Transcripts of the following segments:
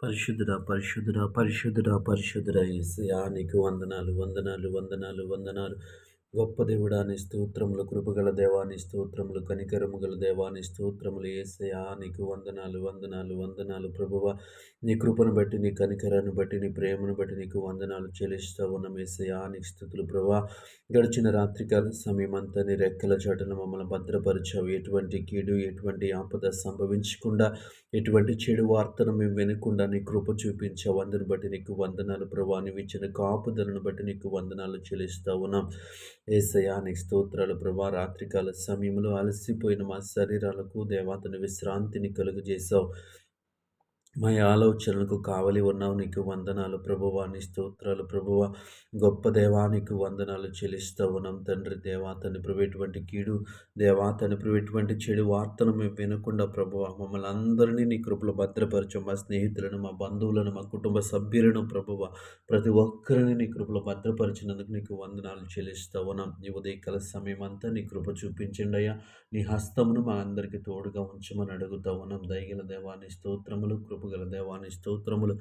పరిశుద్ధుడా, పరిశుద్ధుడా, పరిశుద్ధుడా, పరిశుద్ధుడా యేసయ్యా నీకు వందనాలు, వందనాలు, వందనాలు, వందనాలు. గొప్ప దేవుడా నీ స్తోత్రములు, కృపగల దేవా నీ స్తోత్రములు, కనికరము గల దేవా నీ స్తోత్రములు యేసయ్యా నీకు వందనాలు, వందనాలు, వందనాలు ప్రభువా. నీ కృపను బట్టి, నీ కనికరాన్ని బట్టి, నీ ప్రేమను బట్టి నీకు వందనాలు చెల్లిస్తా ఉన్నాం యేసయ్యా నీకు స్తుతులు ప్రభువా. గడిచిన రాత్రికాల సమయమంతా నీ రెక్కల చాటున మమ్మల్ని భద్రపరిచావు. ఎటువంటి కీడు, ఎటువంటి ఆపద సంభవించకుండా, ఎటువంటి చెడు వార్తను మేము వినకుండా నీ కృప చూపించావు. అందుని బట్టి నీకు వందనాలు ప్రభా. నీవు ఇచ్చిన కాపుదలను బట్టి నీకు వందనాలు చెల్లిస్తా ఉన్నాం యేసయ్యా నీకు స్తోత్రాలు ప్రభా. రాత్రికాల సమయంలో అలసిపోయిన మా శరీరాలకు దేవాతని విశ్రాంతిని కలుగజేశావు. మా ఆలోచనలకు కావలి ఉన్నావు. నీకు వందనాలు ప్రభువా. నీ స్తోత్రాలు ప్రభువా. గొప్ప దేవా నీకు వందనాలు చెల్లిస్తూ ఉన్నాం తండ్రి. దేవా తండ్రి ప్రభు ఎటువంటి కీడు, దేవా తండ్రి ప్రభు ఎటువంటి చెడు వార్తను మేము వినకుండా ప్రభువా మమ్మల్ని అందరినీ నీ కృపలో భద్రపరచు. మా స్నేహితులను, మా బంధువులను, మా కుటుంబ సభ్యులను ప్రభువా ప్రతి ఒక్కరిని నీ కృపలో భద్రపరిచినందుకు నీకు వందనాలు చెల్లిస్తూ ఉన్నాం. ఈ ఉదయకాల సమయం అంతా నీ కృప చూపించండి అయ్యా. నీ హస్తమును మా అందరికీ తోడుగా ఉంచమని అడుగుతా ఉన్నాం. దయగల దేవాని స్తోత్రములు, కృపగల దేవాని స్తోత్రములు.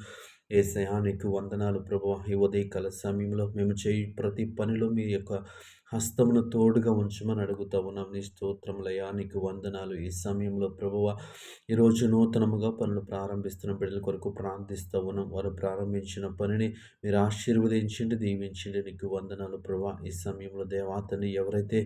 యేసయ్యా నీకు వందనాలు ప్రభువా. ఈ ఉదయకాల సమయంలో మేము చేయి ప్రతి పనిలో మీ యొక్క హస్తమును తోడుగా ఉంచమని అడుగుతా ఉన్నాం. నీ స్తోత్రములయ్యా నీకు వందనాలు. ఈ సమయంలో ప్రభువా ఈరోజు నూతనముగా పనులు ప్రారంభిస్తున్న బిడ్డల కొరకు ప్రార్థిస్తూ ఉన్నాం. వారు ప్రారంభించిన పనిని మీరు ఆశీర్వదించండి, దీవించండి. నీకు వందనాలు ప్రభువా. ఈ సమయంలో దేవాతని ఎవరైతే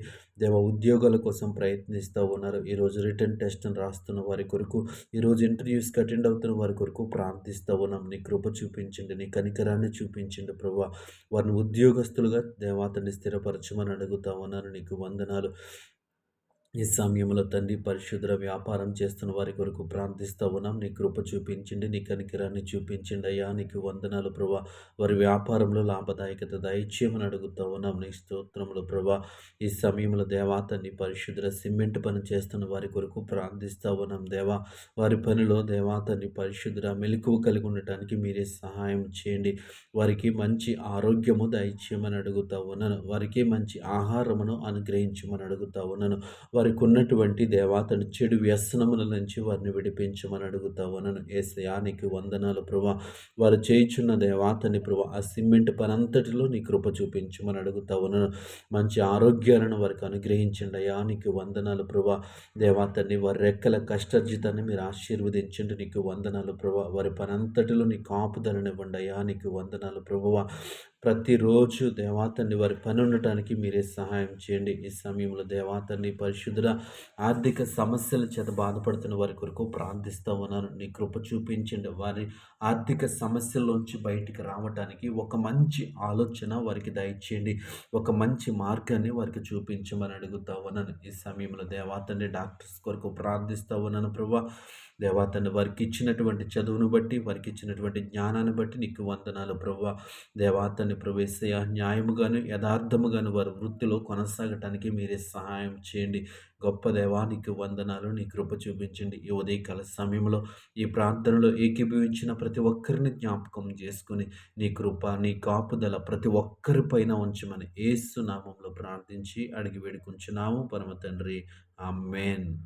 ఉద్యోగాల కోసం ప్రయత్నిస్తూ ఉన్నారో, ఈరోజు రిటర్న్ టెస్ట్ని రాస్తున్న వారి కొరకు, ఈరోజు ఇంటర్వ్యూస్కి అటెండ్ అవుతున్న వారి కొరకు ప్రార్థిస్తూ ఉన్నాం. నీ కృప చూపించండి, నీ కనికరాన్ని చూపించండి ప్రభువా. వారిని ఉద్యోగస్తులుగా దేవాతని స్థిరపరచమని అడుగుతా ఉన్నాను. నీకు వందనాలు. ఈ సమయంలో తండ్రి పరిశుద్ధ వ్యాపారం చేస్తున్న వారి కొరకు ప్రార్థిస్తూ ఉన్నాం. నీ కృప చూపించండి, నీ కనికరాన్ని చూపించండి అయ్యా. నీకు వందనాలు ప్రభా. వారి వ్యాపారంలో లాభదాయకత దయచేయమని అడుగుతూ ఉన్నాం. నీ స్తోత్రములు ప్రభా. ఈ సమయంలో దేవాతని పరిశుద్ధ సిమెంట్ పని చేస్తున్న వారి కొరకు ప్రార్థిస్తూ ఉన్నాం. దేవా వారి పనిలో దేవాతని పరిశుద్ధ మెలకువ కలిగి ఉండటానికి మీరే సహాయం చేయండి. వారికి మంచి ఆరోగ్యము దయచేయమని అడుగుతూ ఉన్నాను. వారికి మంచి ఆహారమును అనుగ్రహించమని అడుగుతూ ఉన్నాను. వారికి ఉన్నటువంటి దేవాతని చెడు వ్యసనముల నుంచి వారిని విడిపించమని అడుగుతా ఉన్నాను. యేసయ్యా నీకు వందనాలు ప్రభా. వారు చేయుచున్న దేవాతని ప్రభా ఆ సిమెంట్ పనంతటిలో నీ కృప చూపించమని అడుగుతా ఉన్నాను. మంచి ఆరోగ్యాలను వారికి అనుగ్రహించండి అయ్యా. నీకు వందనాలు ప్రభా. దేవాతని వారి రెక్కల కష్టర్జితాన్ని మీరు ఆశీర్వదించండి. నీకు వందనాలు ప్రభా. వారి పనంతటిలో నీ కాపుదలనివ్వండి అయ్యా. నీకు వందనాలు ప్రభువా. ప్రతిరోజు దేవాతన్ని వారి పని ఉండటానికి మీరే సహాయం చేయండి. ఈ సమయంలో దేవాతన్ని పరిశుద్ధ ఆర్థిక సమస్యల చేత బాధపడుతున్న వారి కొరకు ప్రార్థిస్తూ ఉన్నాను. నీ కృప చూపించండి. వారి ఆర్థిక సమస్యల్లోంచి బయటికి రావడానికి ఒక మంచి ఆలోచన వారికి దయచేయండి. ఒక మంచి మార్గాన్ని వారికి చూపించమని అడుగుతా ఉన్నాను. ఈ సమయంలో దేవాతన్ని డాక్టర్స్ కొరకు ప్రార్థిస్తూ ఉన్నాను ప్రభా. దేవాతన్ని వారికి ఇచ్చినటువంటి చదువును బట్టి, వారికి ఇచ్చినటువంటి జ్ఞానాన్ని బట్టి నీకు వందనాలు ప్రభువా. దేవాతన్ని ప్రవేశయ న్యాయముగాను యథార్థముగాను వారి వృత్తిలో కొనసాగటానికి మీరే సహాయం చేయండి. గొప్ప దేవానికి వందనాలు. నీ కృప చూపించండి. ఈ ఉదయకాల సమయంలో ఈ ప్రార్థనలో ఏకీభవించిన ప్రతి ఒక్కరిని జ్ఞాపకం చేసుకుని నీ కృప, నీ కాపుదల ప్రతి ఒక్కరి పైన ఉంచమని యేసు నామంలో ప్రార్థించి అడిగి వేడుకుంటున్నాము పరమ తండ్రి. ఆమేన్.